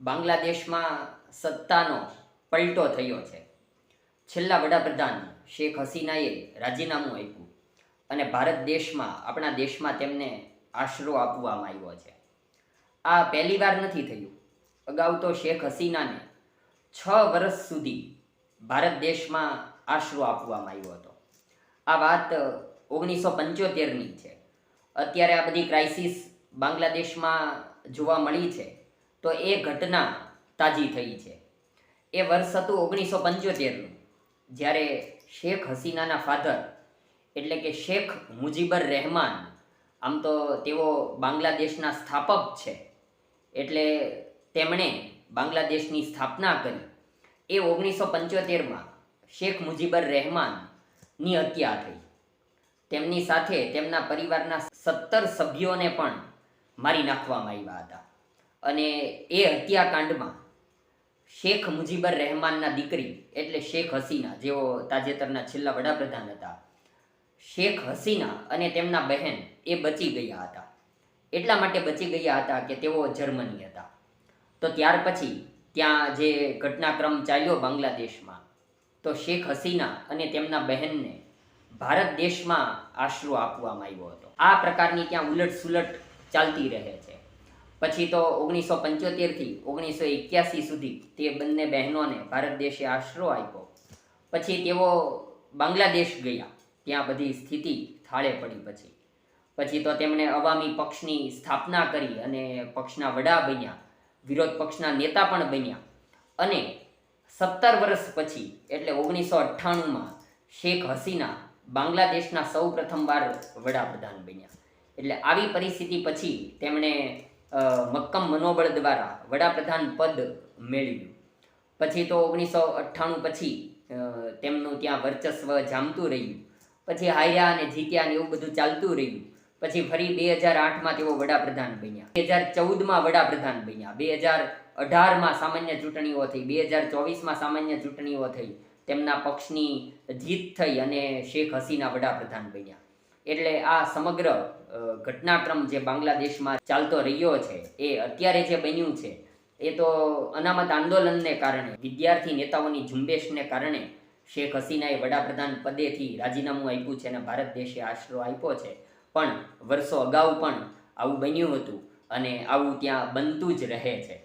બાંગ્લાદેશમાં સત્તાનો પલટો થયો છે. છેલ્લા વડાપ્રધાન શેખ હસીનાએ રાજીનામું આપ્યું અને ભારત દેશમાં આપણા દેશમાં તેમને આશરો આપવામાં આવ્યો છે. આ પહેલી વાર નથી થયું. અગાઉ તો શેખ હસીનાને 6 વર્ષ સુધી ભારત દેશમાં આશરો આપવામાં આવ્યો હતો. આ વાત 1975ની છે. અત્યારે આ બધી ક્રાઇસિસ બાંગ્લાદેશમાં જોવા મળી છે તો એ ઘટના તાજી થઈ છે. એ વર્ષ હતું 1975નું, જ્યારે શેખ હસીનાના ફાધર એટલે કે શેખ મુજીબર રહેમાન, આમ તો તેઓ બાંગ્લાદેશના સ્થાપક છે, એટલે તેમણે બાંગ્લાદેશની સ્થાપના કરી. એ 1975માં શેખ મુજીબર રહેમાનની હત્યા થઈ. તેમની સાથે તેમના પરિવારના 17 સભ્યોને પણ મારી નાખવામાં આવ્યા હતા. અને એ હત્યાકાંડમાં શેખ મુજીબર રહેમાનના દીકરી એટલે શેખ હસીના, જેઓ તાજેતરના છેલ્લા વડાપ્રધાન હતા, શેખ હસીના અને તેમના બહેન એ બચી ગયા હતા. એટલા માટે બચી ગયા હતા કે તેઓ જર્મની હતા. તો ત્યાર પછી ત્યાં જે ઘટનાક્રમ ચાલ્યો બાંગ્લાદેશમાં, તો શેખ હસીના અને તેમના બહેનને ભારત દેશમાં આશરો આપવામાં આવ્યો હતો. આ પ્રકારની ત્યાં ઉલટ ચાલતી રહે છે. પછી તો 1975થી 1981 સુધી તે બંને બહેનોને ભારત દેશે આશરો આપ્યો. પછી તેઓ બાંગ્લાદેશ ગયા. ત્યાં બધી સ્થિતિ થાળે પડી. પછી તો તેમણે અવામી પક્ષની સ્થાપના કરી અને પક્ષના વડા બન્યા, વિરોધ પક્ષના નેતા પણ બન્યા. અને 17 વર્ષ પછી એટલે 1998માં શેખ હસીના બાંગ્લાદેશના સૌ પ્રથમવાર વડાપ્રધાન બન્યા. એટલે આવી પરિસ્થિતિ પછી તેમણે મક્કમ મનોબળ દ્વારા વડાપ્રધાન પદ મેળવ્યું. પછી તો 1998 પછી તેમનું ત્યાં વર્ચસ્વ જામતું રહ્યું. પછી હાર્યા અને જીત્યા ને એવું બધું ચાલતું રહ્યું. પછી ફરી 2008માં તેઓ વડાપ્રધાન બન્યા, 2014માં વડાપ્રધાન બન્યા, 2018માં સામાન્ય ચૂંટણીઓ થઈ, 2024માં સામાન્ય ચૂંટણીઓ થઈ. તેમના પક્ષની જીત થઈ અને શેખ હસીના વડાપ્રધાન બન્યા. એટલે આ સમગ્ર ઘટનાક્રમ જે બાંગ્લાદેશમાં ચાલતો રહ્યો છે, એ અત્યારે જે બન્યું છે એ તો અનામત આંદોલનને કારણે, વિદ્યાર્થી નેતાઓની ઝુંબેશને કારણે શેખ હસીનાએ વડાપ્રધાન પદેથી રાજીનામું આપ્યું છે અને ભારત દેશે આશરો આપ્યો છે. પણ વર્ષો અગાઉ પણ આવું બન્યું હતું અને આવું ત્યાં બનતું જ રહે છે.